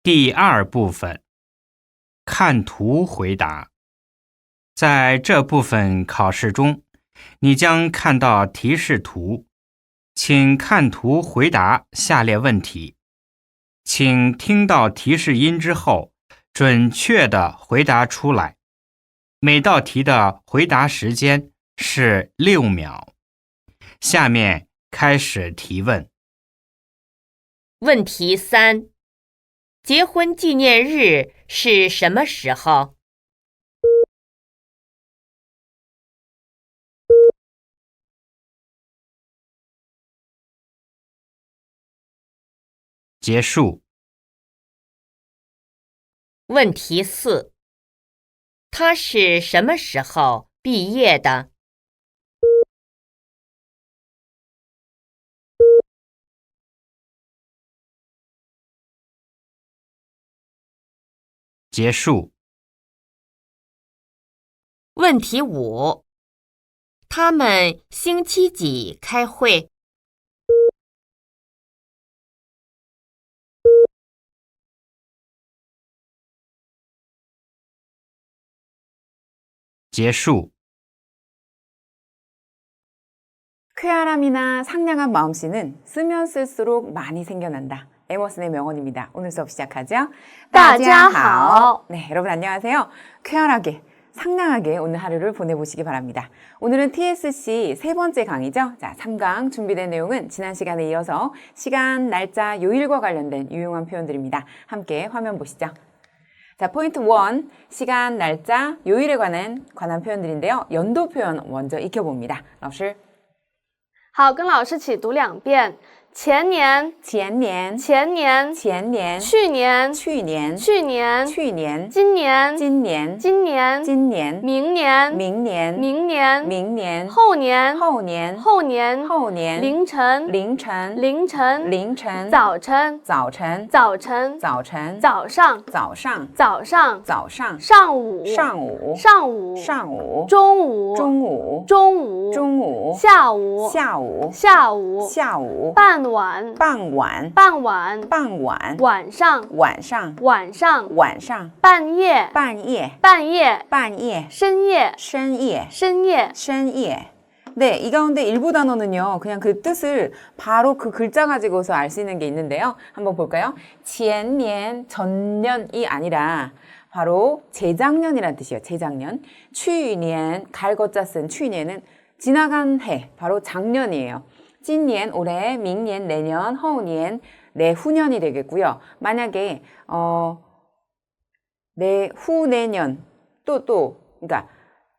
第二部分，看图回答。在这部分考试中，你将看到提示图，请看图回答下列问题。请听到提示音之后，准确地回答出来。每道题的回答时间是6秒。下面开始提问。问题3：结婚纪念日是什么时候？结束。问题4：他是什么时候毕业的？结束。问题5：他们星期几开会？结束。 쾌활함이나 상냥한 마음씨는 쓰면 쓸수록 많이 생겨난다. 에머슨의 명언입니다. 오늘 수업 시작하죠? 大家好. 네, 여러분 안녕하세요. 쾌활하게, 상냥하게 오늘 하루를 보내보시기 바랍니다. 오늘은 TSC 세 번째 강의죠. 자, 3강 준비된 내용은 지난 시간에 이어서 시간, 날짜, 요일과 관련된 유용한 표현들입니다. 함께 화면 보시죠. 자, 포인트 1, 시간, 날짜, 요일에 관한 표현들인데요. 연도 표현 먼저 익혀봅니다. 老师好，跟老师一起读2遍。前年、前年、前年、前年、去年、去年、去年、去年、今年、今年、今年、今年、明年、明年、明年、明年、后年、后年、后年、后年、凌晨、凌晨、凌晨、凌晨、早晨、早晨、早晨、早晨、早上、早上、早上、早上、上午、上午、上午、上午、中午、中午、中午、中午、下午、下午、下午、下午、傍晚、傍晚、傍晚、傍晚、晚上、晚上、晚上、晚上、半夜、半夜、半夜、半夜、深夜、深夜、深夜。 深夜. 네, 이 가운데 일부 단어는요, 그냥 그 뜻을 바로 그 글자 가지고서 알 수 있는 게 있는데요. 한번 볼까요? 前年, 전년이 아니라 바로 재작년이란 뜻이에요. 재작년. 去年, 갈거자 쓴 去年은 지나간 해, 바로 작년이에요. 今年, 올해, 明年, 내년, 后年, 내후년이 되겠고요. 만약에 내후내년, 그러니까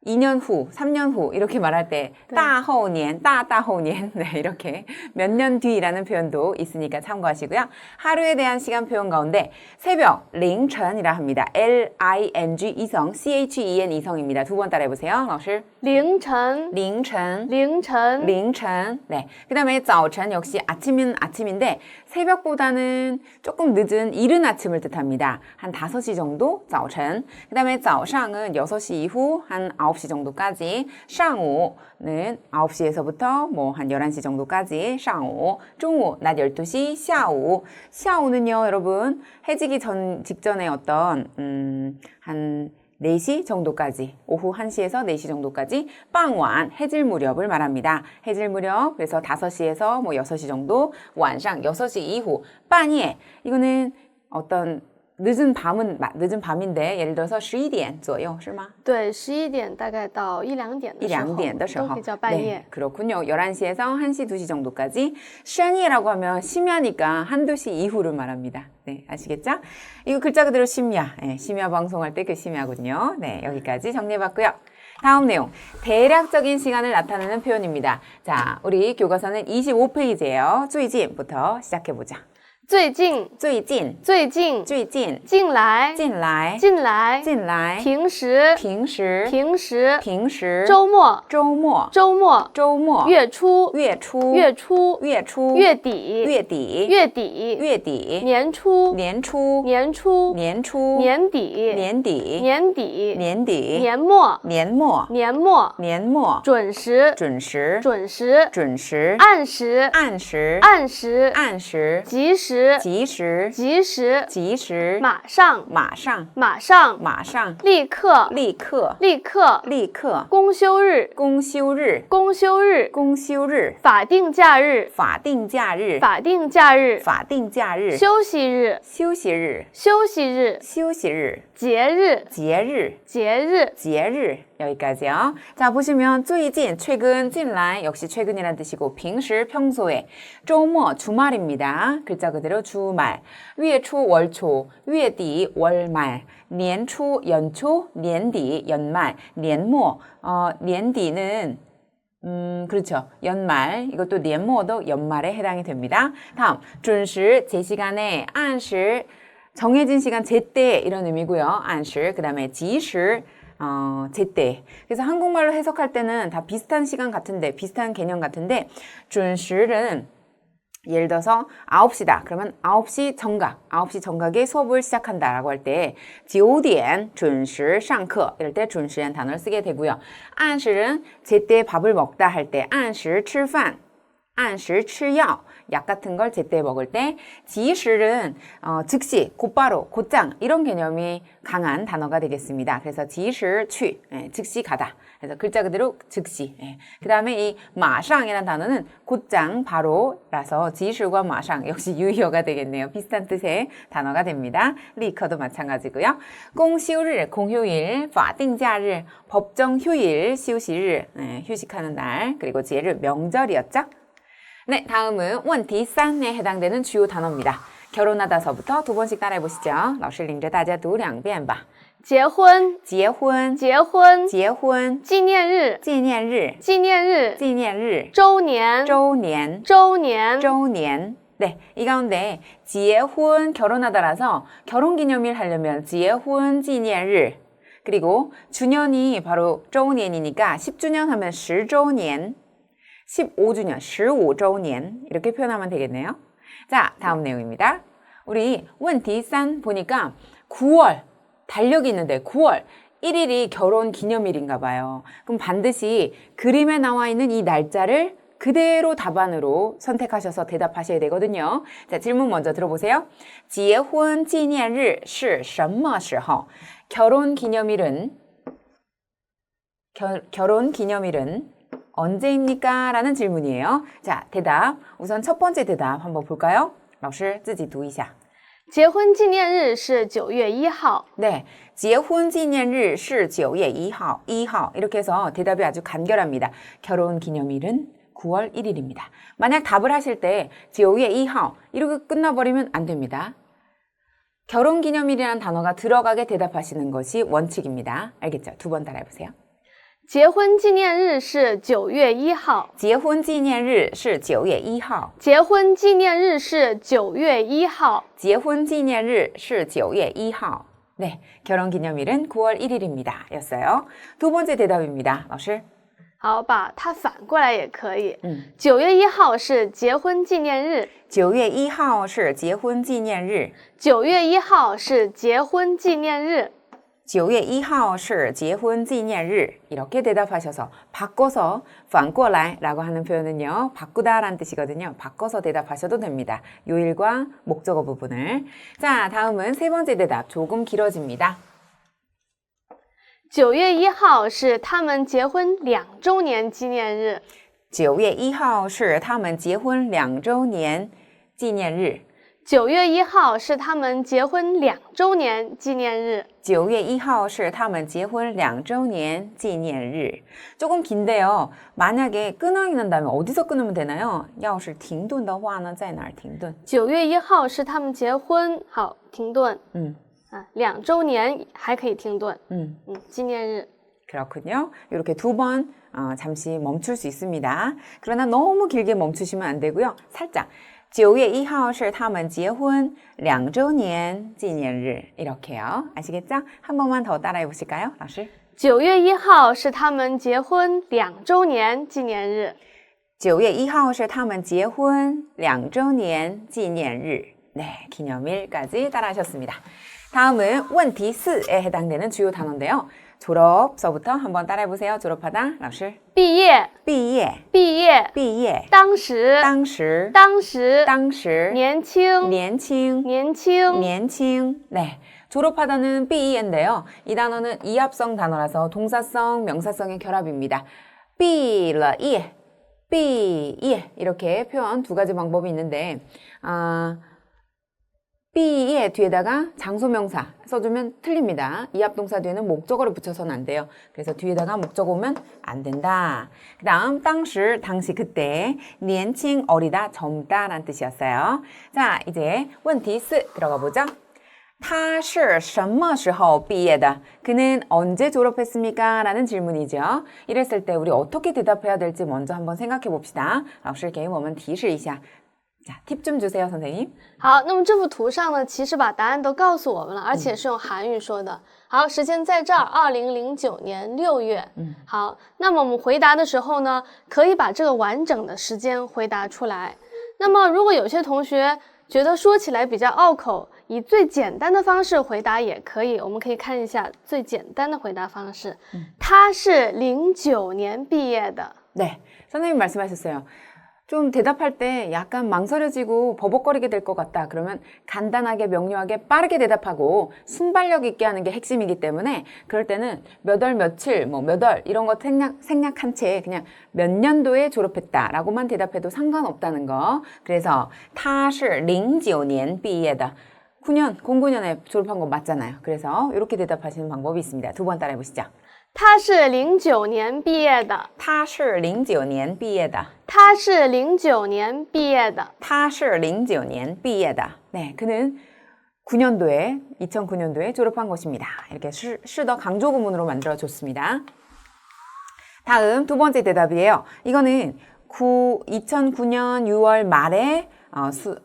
2년 후, 3년 후 이렇게 말할 때 따后年, 따따后年 네, 이렇게 몇 년 뒤라는 표현도 있으니까 참고하시고요. 하루에 대한 시간 표현 가운데 새벽, 凌晨이라 합니다. L-I-N-G 이성, C-H-E-N 이성입니다. 두 번 따라해 보세요. 老师凌晨、凌晨凌晨、凌晨. 네. 그다음에 早晨 역시 아침은 아침인데 새벽보다는 조금 늦은 이른 아침을 뜻합니다. 한 5시 정도 早晨. 그다음에 早上은 6시 이후 한 9시 정도까지. 上午는 9시에서부터 뭐 한 11시 정도까지. 上午. 中午 낮 12시. 下午. 下午는요, 여러분 해지기 직전에 어떤 한 4시 정도까지, 오후 1시에서 4시 정도까지,傍晚, 해질 무렵을 말합니다. 해질 무렵, 그래서 5시에서 뭐 6시 정도, 晚上, 6시 이후, 半夜, 이거는 어떤 늦은 밤인데, 예를 들어서 11点左右, 是吗?对11点大概到1、2点的时候 1、2点的时候 都可以叫半夜 네, 그렇군요. 11시에서 1시, 2시 정도까지. 深夜라고 하면 심야니까 한두 시 이후를 말합니다. 네, 아시겠죠? 이거 글자 그대로 심야. 네, 심야 방송할 때 그 심야군요. 네, 여기까지 정리해봤고요. 다음 내용, 대략적인 시간을 나타내는 표현입니다. 자, 우리 교과서는 25페이지예요. 最近부터 시작해보자. 最近、最近、最近、最近、进来、进来、进来、进来、平时、平时、平时、平时、周末、周末、周末、周末、月初、月初、月初、月初、月底、月底、月底、月底、年初、年初、年初、年初、年底、年底、年底、年底、年末、年末、年末、年末、准时、准时、准时、准时、按时、按时、按时、按时、及时、时，及时，及时，及时，马上，马上，马上，马上，立刻，立刻，立刻，立刻，公休日，公休日，公休日，公休日，法定假日，法定假日，法定假日，法定假日，休息日，休息日，休息日，休息日，节日，节日，节日，节日. 여기까지요. 자, 보시면 最近, 최근, 近来 역시 최근이란 뜻이고平时, 평소에, 周末, 주말입니다. 글자 그대로 주말. 月初, 월초, 月底, 월말, 年初, 연초, 年底, 연말, 年末, 年底는 그렇죠. 연말. 이것도 年末도 연말에 해당이 됩니다. 다음, 准时, 제 시간에, 按时, 정해진 시간, 제때 이런 의미고요. 按时, 그 다음에 及时, 제때. 그래서 한국말로 해석할 때는 다 비슷한 시간 같은데, 비슷한 개념 같은데, 准时는 예를 들어서 9시다. 그러면 9시 정각, 9시 정각에 수업을 시작한다라고 할 때 9点准时上课 이럴 때 准时란 단어를 쓰게 되고요. 按时는 제때 밥을 먹다 할 때 按时吃饭, 按时吃药, 약 같은 걸 제때 먹을 때, 及时는 즉시, 곧바로, 곧장 이런 개념이 강한 단어가 되겠습니다. 그래서 及时去, 즉시 가다. 그래서 글자 그대로 즉시. 그 다음에 이 马上이라는 단어는 곧장, 바로라서 及时과 马上 역시 유효가 되겠네요. 비슷한 뜻의 단어가 됩니다. 리커도 마찬가지고요. 公休日, 공휴일, 法定假日, 법정 휴일, 休息日, 휴식하는 날, 그리고节日, 명절이었죠. 네, 다음은 问题 3에 해당되는 주요 단어입니다. 결혼하다서부터 두 번씩 따라해보시죠. 老师领着大家读2遍吧. 结婚，结婚，结婚，结婚，纪念日，纪念日，纪念日，纪念日，周年，周年，周年，周年. 네, 이 가운데 结婚, 결혼하다라서 결혼기념일 하려면 结婚纪念日. 그리고 주년이 바로 周年이니까 10주년 하면 10周年, 15주년, 15周年 이렇게 표현하면 되겠네요. 자, 다음 내용입니다. 우리 问题 3 보니까 9월, 달력이 있는데 9월 1일이 결혼 기념일인가 봐요. 그럼 반드시 그림에 나와 있는 이 날짜를 그대로 답안으로 선택하셔서 대답하셔야 되거든요. 자, 질문 먼저 들어보세요. 结婚纪念日是什么时候? 결혼 기념일은 언제입니까? 라는 질문이에요. 자, 대답. 우선 첫 번째 대답 한번 볼까요? 老师自己读一下.结婚纪念日是9月1号. 네, 结婚纪念日是9月1号, 2号. 이렇게 해서 대답이 아주 간결합니다. 결혼 기념일은 9월 1일입니다. 만약 답을 하실 때 9月1号 이렇게 끝나버리면 안 됩니다. 결혼 기념일이라는 단어가 들어가게 대답하시는 것이 원칙입니다. 알겠죠? 두 번 따라해보세요. 结婚纪念日是9月1号. 结婚纪念日是9月1号. 结婚纪念日是9月1号. 结婚纪念日是9月1号. 네, 결혼 기념일은 9월 1일입니다. 였어요. 두 번째 대답입니다. 老师.好，把它反过来也可以。9月1号是结婚纪念日。9月1号是结婚纪念日。9月1号是结婚纪念日。 9月1号是结婚纪念日. 이렇게 대답하셔서 바꿔서 反过来라고 하는 표현은요. 바꾸다라는 뜻이거든요. 바꿔서 대답하셔도 됩니다. 요일과 목적어 부분을. 자, 다음은 세 번째 대답. 조금 길어집니다. 9月1号是他们结婚2周年纪念日。9月1号是他们结婚2周年纪念日。 9月1号是他们结婚2周年纪念日。 9月1号是他们结婚2周年纪念日. 조금 긴데요. 만약에 끊어야 한다면 어디서 끊으면 되나요? 要是停顿的话呢，在哪儿停顿? 9月1号是他们结婚，好，停顿。2周年还可以停顿。纪念日. 그렇군요. 이렇게 두 번 잠시 멈출 수 있습니다. 그러나 너무 길게 멈추시면 안 되고요. 살짝 9月1号是他们结婚2周年纪念日. 이렇게요. 아시겠죠? 한 번만 더 따라해 보실까요? 老师. 9月1号是他们结婚2周年纪念日。 9月1号是他们结婚2周年纪念日. 네, 기념일까지 따라하셨습니다. 다음은 问题 4에 해당되는 주요 단어인데요. 졸업서부터 한번 따라해보세요. 졸업하다, 老师毕业毕业毕业毕业当时当时当时当时年轻年轻年轻年轻. 네, 졸업하다는 삐인데요. 이 단어는 이합성 단어라서 동사성, 명사성의 결합입니다. 삐了예, 삐예 이렇게 표현 두 가지 방법이 있는데 삐의 뒤에다가 장소명사 써주면 틀립니다. 이합동사 뒤에는 목적어를 붙여서는 안 돼요. 그래서 뒤에다가 목적어 오면 안 된다. 그 다음 当时 당시 그때 年轻 어리다 젊다 라는 뜻이었어요. 자, 이제 问题4 들어가 보죠. 他是什么时候毕业的? 그는 언제 졸업했습니까? 라는 질문이죠. 이랬을 때 우리 어떻게 대답해야 될지 먼저 한번 생각해 봅시다. 老师给我们提示一下. 자, 팁 좀 주세요, 선생님. 好，那么这幅图上呢，其实把答案都告诉我们了，而且是用韩语说的。好，时间在这儿，2009年6月。好，那么我们回答的时候呢，可以把这个完整的时间回答出来。那么如果有些同学觉得说起来比较拗口，以最简单的方式回答也可以。我们可以看一下最简单的回答方式。他是09年毕业的。 네, 선생님 말씀하셨어요. 좀 대답할 때 약간 망설여지고 버벅거리게 될 것 같다. 그러면 간단하게 명료하게 빠르게 대답하고 순발력 있게 하는 게 핵심이기 때문에 그럴 때는 몇 월 며칠 몇 월 이런 거 생략한 채 그냥 몇 년도에 졸업했다라고만 대답해도 상관없다는 거. 그래서 他是09年毕业的. 9년, 09년에 졸업한 거 맞잖아요. 그래서 이렇게 대답하시는 방법이 있습니다. 두 번 따라해 보시죠. 他是09年毕业的。他是09年毕业的。他是09年毕业的。他是09年毕业的. 네, 그는 2009년도에 졸업한 것입니다. 이렇게 시더 강조 구문으로 만들어줬습니다. 다음 두 번째 대답이에요. 이거는 2009년 6월 말에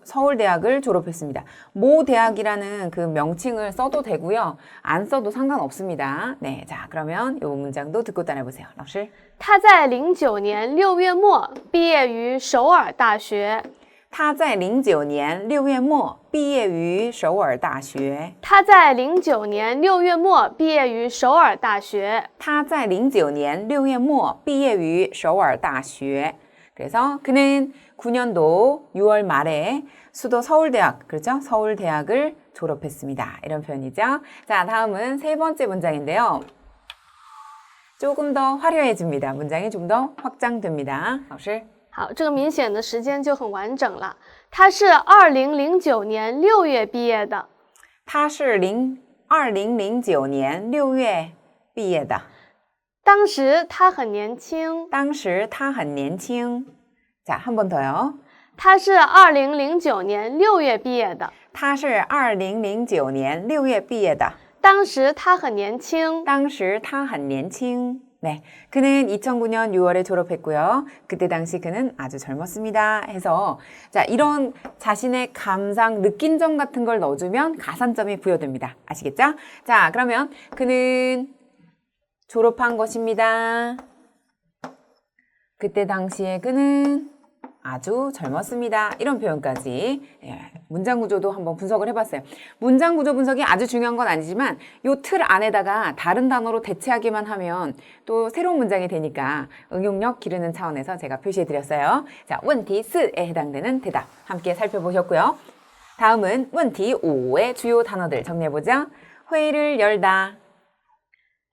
서울대학을 졸업했습니다. 모 대학이라는 그 명칭을 써도 되고요. 안 써도 상관없습니다. 네, 자, 그러면 이 문장도 듣고 따라해보세요. 老师他在09年6月末毕业于首尔大学。他在09年6月末毕业于首尔大学。他在09年6月末毕业于首尔大学。他在09年6月末毕业于首尔大学. 그래서 그는 9년도 6월 말에 수도 서울대학, 그렇죠? 서울대학을 졸업했습니다. 이런 표현이죠. 자, 다음은 세 번째 문장인데요. 조금 더 화려해집니다. 문장이 좀 더 확장됩니다. 老师好，这个明显的时间就很完整了。他是2009年6月毕业的。他是2009年6月毕业的。当时他很年轻。当时他很年轻。 자, 한 번 더요. 他是2009年6月毕业的。他是2009年6月毕业的。当时他很年轻。当时他很年轻。 네, 그는 2009년 6월에 졸업했고요. 그때 당시 그는 아주 젊었습니다. 해서 자, 이런 자신의 감상, 느낀 점 같은 걸 넣어주면 가산점이 부여됩니다. 아시겠죠? 자, 그러면 그는 졸업한 것입니다. 그때 당시에 그는 아주 젊었습니다. 이런 표현까지 문장 구조도 한번 분석을 해봤어요. 문장 구조 분석이 아주 중요한 건 아니지만 이 틀 안에다가 다른 단어로 대체하기만 하면 또 새로운 문장이 되니까 응용력 기르는 차원에서 제가 표시해드렸어요. 자, 问题4에 해당되는 대답 함께 살펴보셨고요. 다음은 问题5의 주요 단어들 정리해보죠. 회의를 열다.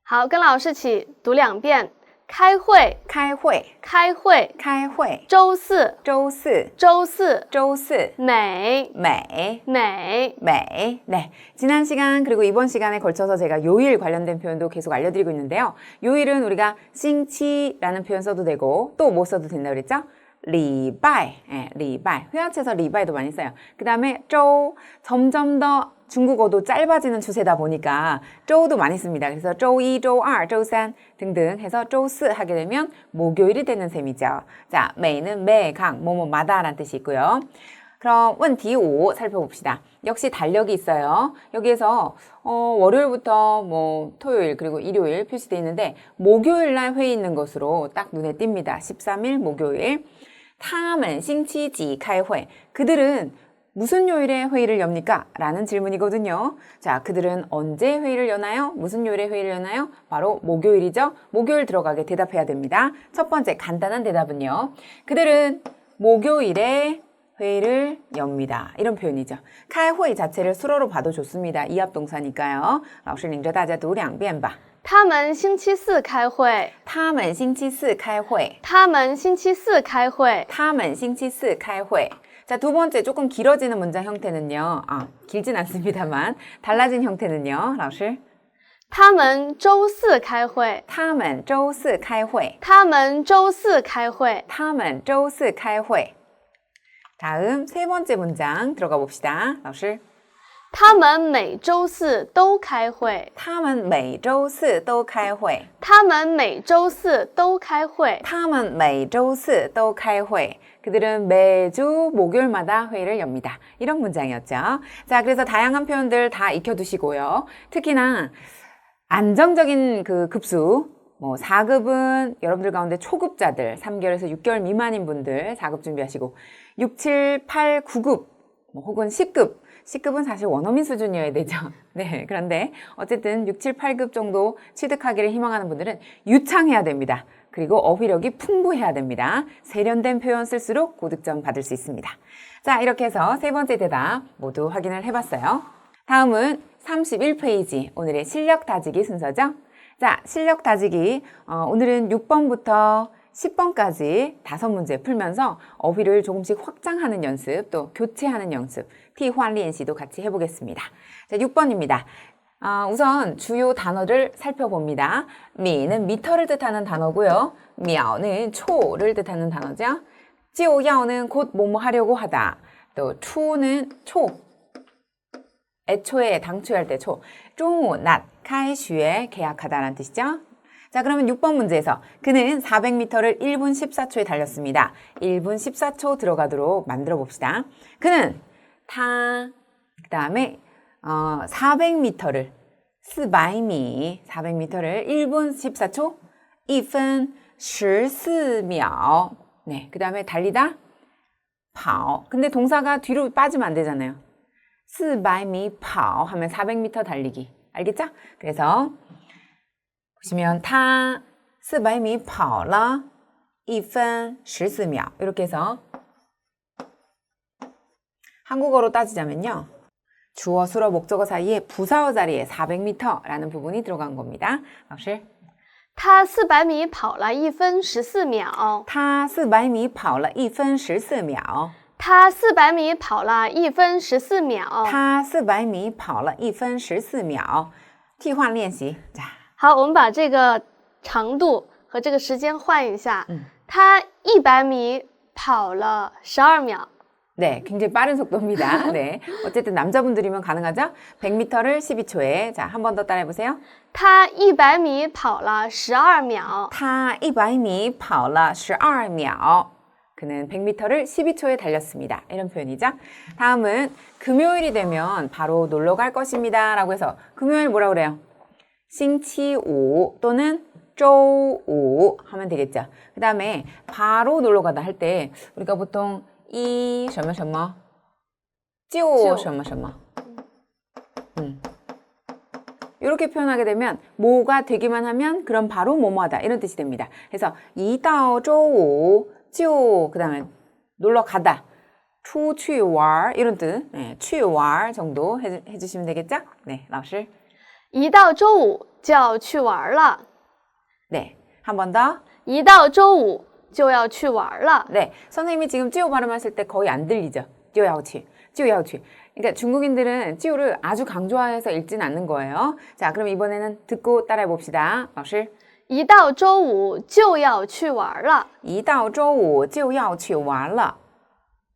好，跟老师一起读2遍。 开会，开会，开会，开会。周四，周四，周四，周四。美，美，美，美. 네, 지난 시간 그리고 이번 시간에 걸쳐서 제가 요일 관련된 표현도 계속 알려드리고 있는데요. 요일은 우리가 싱치라는 표현 써도 되고 또 뭐 써도 된다고 그랬죠? 리바이, 리바이. 회화체에서 리바이도 많이 써요. 그 다음에 쪼, 점점 더 중국어도 짧아지는 추세다 보니까 쪼도 많이 씁니다. 그래서 쪼2, 쪼2, 쪼3 등등 해서 쪼4 하게 되면 목요일이 되는 셈이죠. 자, 매는 매, 각, 뭐뭐마다 라는 뜻이 있고요. 그럼 问题 5 살펴봅시다. 역시 달력이 있어요. 여기에서 월요일부터 뭐 토요일 그리고 일요일 표시되어 있는데 목요일 날 회의 있는 것으로 딱 눈에 띕니다. 13일 목요일. 他们星期几开会? 그들은 무슨 요일에 회의를 엽니까? 라는 질문이거든요. 자, 그들은 언제 회의를 여나요? 무슨 요일에 회의를 여나요? 바로 목요일이죠. 목요일 들어가게 대답해야 됩니다. 첫 번째 간단한 대답은요. 그들은 목요일에 회의를 엽니다. 이런 표현이죠. 开会 자체를 수로로 봐도 좋습니다. 이합동사니까요. 老师领着大家读两遍吧。他们星期四开会。他们星期四开会。他们星期四开会。他们星期四开会。 자, 두 번째 조금 길어지는 문장 형태는요. 길진 않습니다만 달라진 형태는요. 老师他们周四开会。他们周四开会。他们周四开会。他们周四开会。 다음 세 번째 문장 들어가 봅시다. 老师他们每周四都开会。他们每周四都开会。他们每周四都开会。他们每周四都开会。 그들은 매주 목요일마다 회의를 엽니다. 이런 문장이었죠. 자, 그래서 다양한 표현들 다 익혀두시고요. 특히나 안정적인 그 급수, 4급은 여러분들 가운데 초급자들, 3개월에서 6개월 미만인 분들 4급 준비하시고 6, 7, 8, 9급 혹은 10급, 10급은 사실 원어민 수준이어야 되죠. 네, 그런데 어쨌든 6, 7, 8급 정도 취득하기를 희망하는 분들은 유창해야 됩니다. 그리고 어휘력이 풍부해야 됩니다. 세련된 표현 쓸수록 고득점 받을 수 있습니다. 자, 이렇게 해서 세 번째 대답 모두 확인을 해봤어요. 다음은 31페이지, 오늘의 실력 다지기 순서죠. 자, 실력 다지기, 오늘은 6번부터 10번까지 5문제 풀면서 어휘를 조금씩 확장하는 연습, 또 교체하는 연습,替换练习도 같이 해보겠습니다. 자, 6번입니다. 우선 주요 단어를 살펴봅니다. 미는 미터를 뜻하는 단어고요. 미야오는 초를 뜻하는 단어죠. 지오야오는 곧 뭐뭐 하려고 하다. 또 추는 초, 애초에 당초에 할 때 초. 중우, 낮, 카이슈에 계약하다라는 뜻이죠. 자, 그러면 6번 문제에서 그는 400m를 1분 14초에 달렸습니다. 1분 14초 들어가도록 만들어 봅시다. 그는 그 다음에 400m를 400m를 1분 14초 1分 14秒 네, 그 다음에 달리다 跑 근데 동사가 뒤로 빠지면 안 되잖아요. 400m 跑 하면 400m 달리기 알겠죠? 그래서 보시면 他 400m 跑了 1分 14秒 이렇게 해서 한국어로 따지자면요. 주어, 수어, 목적어 사이에 부사어 자리에 400m라는 부분이 들어간 겁니다. 老师他400米跑了1分14秒。他400米跑了1分14秒。他400米跑了1分14秒。他400米跑了1分14秒。替换练习。자， 好，我们把这个长度和这个时间换一下。他100米跑了12秒。 네, 굉장히 빠른 속도입니다. 네, 어쨌든 남자분들이면 가능하죠? 100m를 12초에. 자, 한 번 더 따라해보세요. 他100米跑了12秒。他100米跑了12秒。 그는 100m를 12초에 달렸습니다. 이런 표현이죠. 다음은 금요일이 되면 바로 놀러 갈 것입니다. 라고 해서 금요일 뭐라 그래요? 星期五 또는 周五 하면 되겠죠. 그 다음에 바로 놀러 가다 할 때 우리가 보통 一什么什么就什么什么 이렇게 표현하게 되면 뭐가 되기만 하면 그럼 바로 뭐뭐하다 이런 뜻이 됩니다. 그래서 一到周五就 그 다음에 놀러 가다 出去玩 이런 뜻 네, 去玩 정도 해주시면 되겠죠? 네, 老师一到周五就要去玩了。 네, 한 번 더 一到周五就要去玩了。 네, 선생님이 지금 찌오 발음하실 때 거의 안 들리죠? 찌오야오치, 찌오야오치. 그러니까 중국인들은 찌오를 아주 강조해서 읽지는 않는 거예요. 자, 그럼 이번에는 듣고 따라해 봅시다. 老师一到周五就要去玩了。一到周五就要去玩了。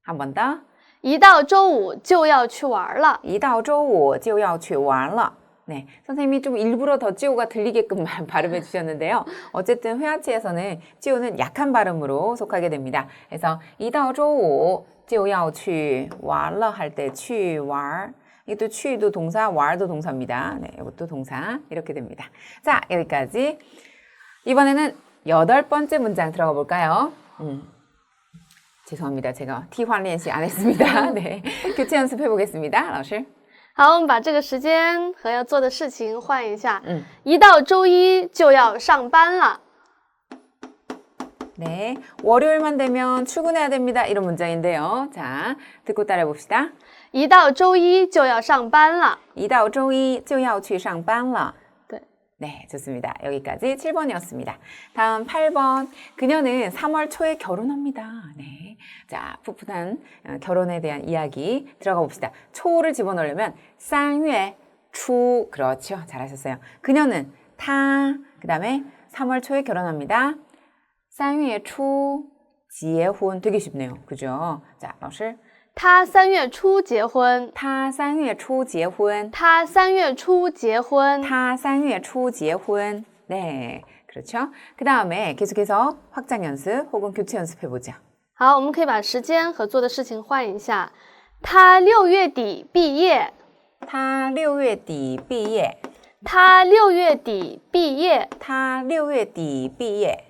한 번 더. 一到周五就要去玩了。一到周五就要去玩了。 네, 선생님이 좀 일부러 더 찌오가 들리게끔 발음해 주셨는데요. 어쨌든 회화치에서는 찌오는 약한 발음으로 속하게 됩니다. 그래서 一到周五就要去玩了 할 때 去玩 이것도 취도 동사, war도 동사입니다. 네, 이것도 동사 이렇게 됩니다. 자, 여기까지. 이번에는 8번째 문장 들어가 볼까요? 죄송합니다. 제가替换练习안 했습니다. 네, 교체 연습해 보겠습니다. 老师。好，我们把这个时间和要做的事情换一下。一到周一就要上班了。 네, 월요일만 되면 출근해야 됩니다. 이런 문장인데요. 자, 듣고 따라해 봅시다. 一到周一就要上班了。一到周一就要去上班了. 네, 좋습니다. 여기까지 7번이었습니다. 다음 8번. 그녀는 3월 초에 결혼합니다. 네. 자, 풋풋한 결혼에 대한 이야기 들어가 봅시다. 초를 집어넣으려면 3월 초. 그렇죠. 잘하셨어요. 그녀는 그 다음에 3월 초에 결혼합니다. 3월 초 结婚 되게 쉽네요. 그죠? 자, 老师他3月初结婚。他3月初结婚。他3月初结婚。他3月初结婚. 네, 그렇죠. 그 다음에 계속해서 확장 연습 혹은 교체 연습해보자. 好，我们可以把时间和做的事情换一下。他6月底毕业。他6月底毕业。他6月底毕业。他6月底毕业.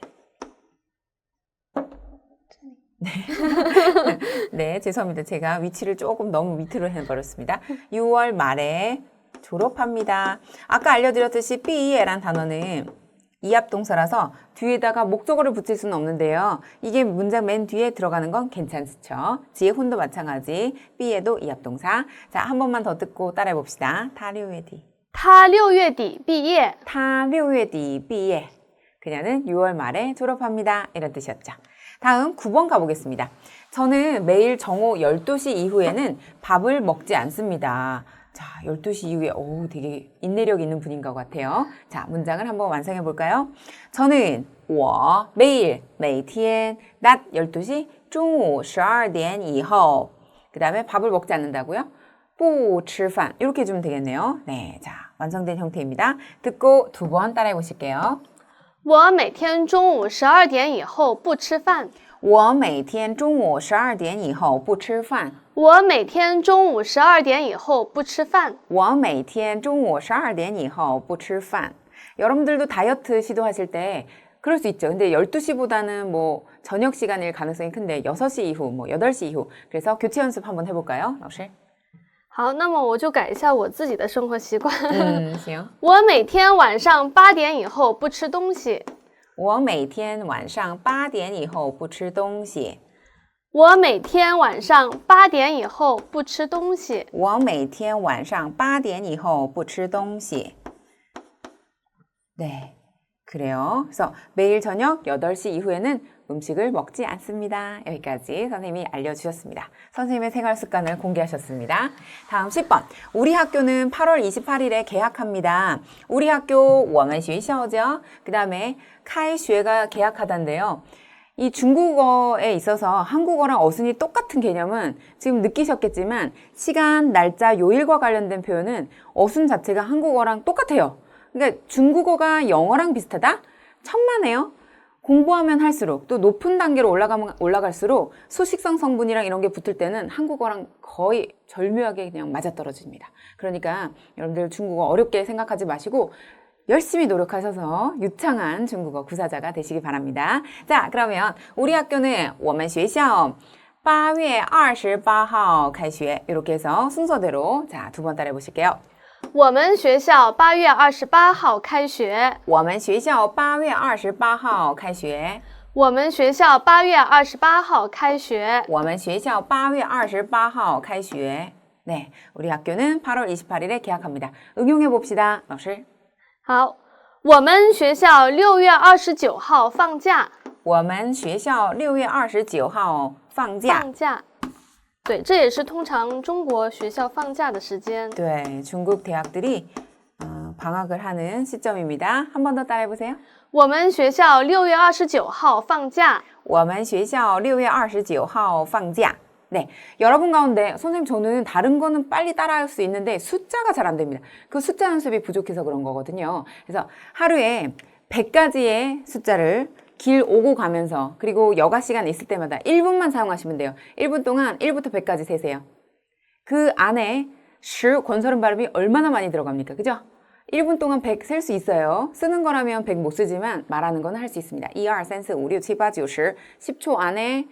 네, 죄송합니다. 제가 위치를 조금 너무 밑으로 해버렸습니다. 6월 말에 졸업합니다. 아까 알려드렸듯이 삐에란 단어는 이합동사라서 뒤에다가 목적어를 붙일 수는 없는데요. 이게 문장 맨 뒤에 들어가는 건 괜찮죠. 지혜훈도 마찬가지. 삐에도 이합동사. 자, 한 번만 더 듣고 따라해 봅시다. 他6月底. 他6月底毕业. 他6月底毕业. 그녀는 6월 말에 졸업합니다. 이런 뜻이었죠. 다음 9번 가보겠습니다. 저는 매일 정오 12시 이후에는 밥을 먹지 않습니다. 자, 12시 이후에 되게 인내력 있는 분인 것 같아요. 자, 문장을 한번 완성해 볼까요? 저는 我 매일 每天 낮 12시 中午12点以后 그 다음에 밥을 먹지 않는다고요? 不吃饭 이렇게 해주면 되겠네요. 네, 자, 완성된 형태입니다. 듣고 두 번 따라해 보실게요. 我每天中午12点以后不吃饭。我每天中午12点以后不吃饭。我每天中午12点以后不吃饭。我每天中午12点以后不吃饭. 여러분들도 다이어트 시도하실 때 그럴 수 있죠. 근데 12시보다는 뭐 저녁 시간일 가능성이 큰데 6시 이후, 뭐 8시 이후. 그래서 교체 연습 한번 해볼까요, 老师?好，那么我就改一下我自己的生活习惯。行。我每天晚上8点以后不吃东西。我每天晚上8点以后不吃东西。我每天晚上8点以后不吃东西。我每天晚上8点以后不吃东西。 네, 그래요. 그래서 매일 저녁 8시 이후에는 음식을 먹지 않습니다. 여기까지 선생님이 알려주셨습니다. 선생님의 생활 습관을 공개하셨습니다. 다음 10번. 우리 학교는 8월 28일에 개학합니다. 우리 학교 我们学校죠. 그 다음에 开学가 개학하다인데요. 이 중국어에 있어서 한국어랑 어순이 똑같은 개념은 지금 느끼셨겠지만 시간, 날짜, 요일과 관련된 표현은 어순 자체가 한국어랑 똑같아요. 그러니까 중국어가 영어랑 비슷하다? 천만에요. 공부하면 할수록 또 높은 단계로 올라갈수록 수식성 성분이랑 이런 게 붙을 때는 한국어랑 거의 절묘하게 그냥 맞아떨어집니다. 그러니까 여러분들 중국어 어렵게 생각하지 마시고 열심히 노력하셔서 유창한 중국어 구사자가 되시기 바랍니다. 자, 그러면 우리 학교는 我们学校 8月28号开学 이렇게 해서 순서대로 자, 두 번 따라해 보실게요. 我们学校8月28号开学。我们学校8月28号开学。我们学校8月28号开学。我们学校8月28号开学. 네, 우리 학교는 8월 28일에 개학합니다. 응용해 봅시다. 老师。好，我们学校6月29号放假。我们学校6月29号放假。放假。对，这也是通常中国学校放假的时间。 네, 중국 대학들이 방학을 하는 시점입니다. 한 번 더 따라해 보세요. 我们学校6月29号放假。我们学校6月29号放假. 네, 여러분 가운데 선생님 저는 다른 거는 빨리 따라할 수 있는데 숫자가 잘 안 됩니다. 그 숫자 연습이 부족해서 그런 거거든요. 그래서 하루에 100가지의 숫자를 길 오고 가면서 그리고 여가 시간 있을 때마다 1분만 사용하시면 돼요. 1분 동안 1부터 100까지 세세요. 그 안에 시 권설음 발음이 얼마나 많이 들어갑니까? 그죠? 1분 동안 100 셀 수 있어요. 쓰는 거라면 100 못 쓰지만 말하는 거는 할 수 있습니다. 1, 2, 3, 4, 5, 6, 7, 8, 9, 10. 10초 안에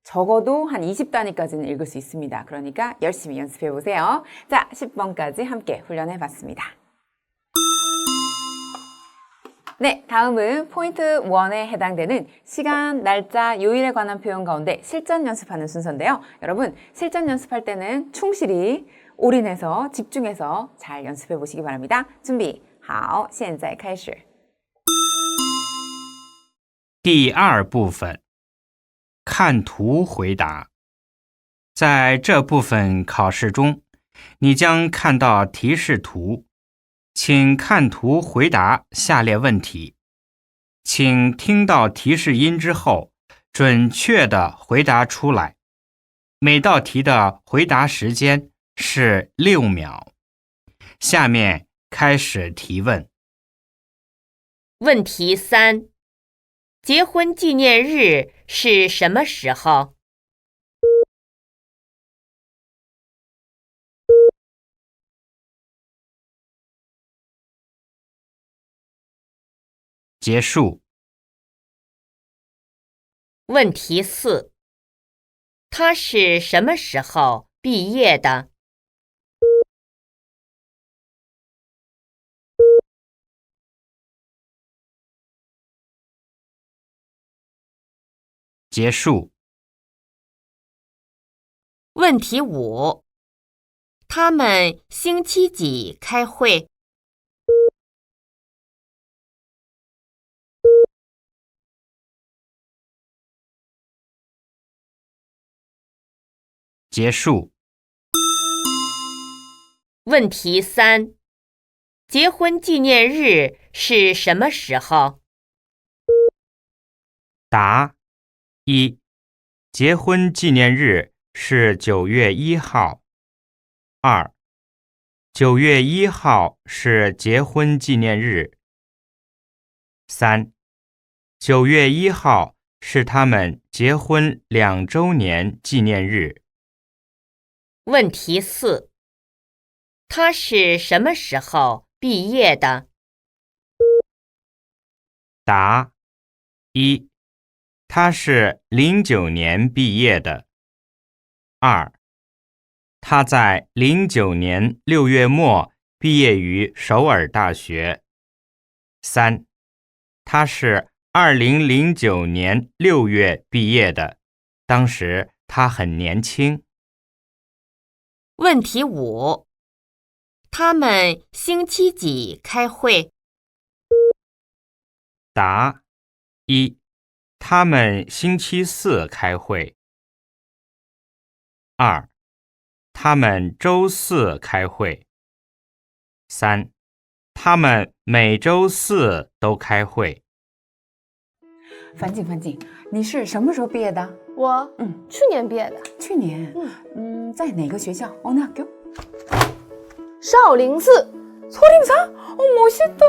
적어도 한 20단위까지는 읽을 수 있습니다. 그러니까 열심히 연습해 보세요. 자, 10번까지 함께 훈련해 봤습니다. 네, 다음은 포인트 1에 해당되는 시간, 날짜, 요일에 관한 표현 가운데 실전 연습하는 순서인데요. 여러분, 실전 연습할 때는 충실히 올인해서 집중해서 잘 연습해 보시기 바랍니다. 준비, 好，现在开始。第二部分，看图回答。在这部分考试中，你将看到提示图，请看图回答下列问题。请听到提示音之后，准确地回答出来。每道题的回答时间是6秒。下面开始提问。问题3：结婚纪念日是什么时候？结束。问题4：他是什么时候毕业的？结束。问题5：他们星期几开会？结束。问题3：结婚纪念日是什么时候？答：一，结婚纪念日是9月1号。2， 9月1号是结婚纪念日。3， 9月1号是他们结婚2周年纪念日。问题4：他是什么时候毕业的？答：一，他是09年毕业的。2，他在09年6月末毕业于首尔大学。3，他是2009年6月毕业的，当时他很年轻。问题5：他们星期几开会？答：一，他们星期4开会。2，他们周4开会。3，他们每周4都开会。范静，范静，你是什么时候毕业的？我去年毕业的，去年。在哪个学校？어느 학교？少林寺。 소림사? 멋있다.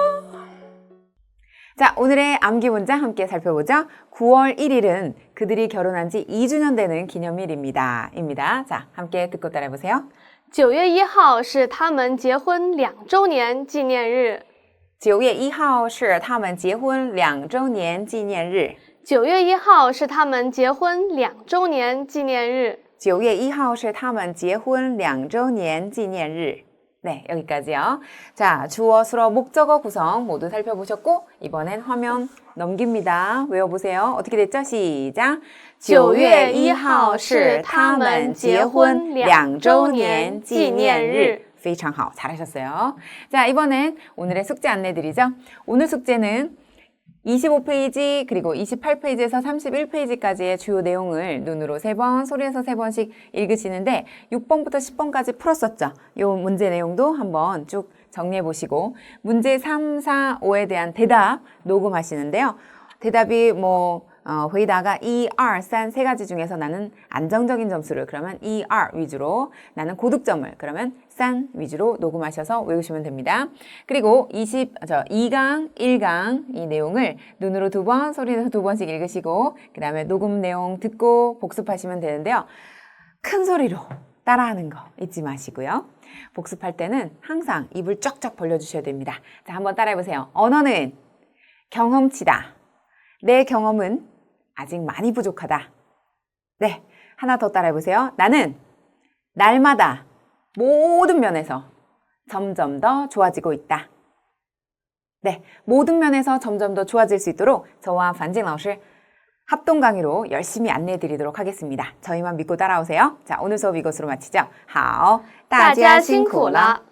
자, 오늘의 암기 문장 함께 살펴보죠. 9월 1일은 그들이 결혼한 지 2주년 되는 기념일입니다. 입니다. 자, 함께 듣고 따라해보세요. 9月1号是他们结婚2周年纪念日。9月1号是他们结婚2周年纪念日。9月1号是他们结婚2周年纪念日。9月1号是他们结婚2周年纪念日。 네, 여기까지요. 자, 주어, 수어, 목적어 구성 모두 살펴보셨고 이번엔 화면 넘깁니다. 외워보세요. 어떻게 됐죠? 시작! 9月1号是他们结婚2周年纪念日。 非常好, 잘하셨어요. 자, 이번엔 오늘의 숙제 안내드리죠. 오늘 숙제는 25페이지 그리고 28페이지에서 31페이지까지의 주요 내용을 눈으로 3번, 소리에서 3번씩 읽으시는데 6번부터 10번까지 풀었었죠. 이 문제 내용도 한번 쭉 정리해 보시고 문제 3, 4, 5에 대한 대답 녹음하시는데요. 대답이 회의다가 2, 2, 3, 세 가지 중에서 나는 안정적인 점수를 그러면 2, 2 위주로 나는 고득점을 그러면 3 위주로 녹음하셔서 외우시면 됩니다. 그리고 2강, 1강 이 내용을 눈으로 2번, 소리내서 2번씩 읽으시고 그 다음에 녹음 내용 듣고 복습하시면 되는데요. 큰 소리로 따라하는 거 잊지 마시고요. 복습할 때는 항상 입을 쫙쫙 벌려주셔야 됩니다. 자, 한번 따라해보세요. 언어는 경험치다. 내 경험은 아직 많이 부족하다. 네, 하나 더 따라해보세요. 나는 날마다 모든 면에서 점점 더 좋아지고 있다. 네, 모든 면에서 점점 더 좋아질 수 있도록 저와 반징老师 합동 강의로 열심히 안내해 드리도록 하겠습니다. 저희만 믿고 따라오세요. 자, 오늘 수업 이것으로 마치죠. 好，大家辛苦了。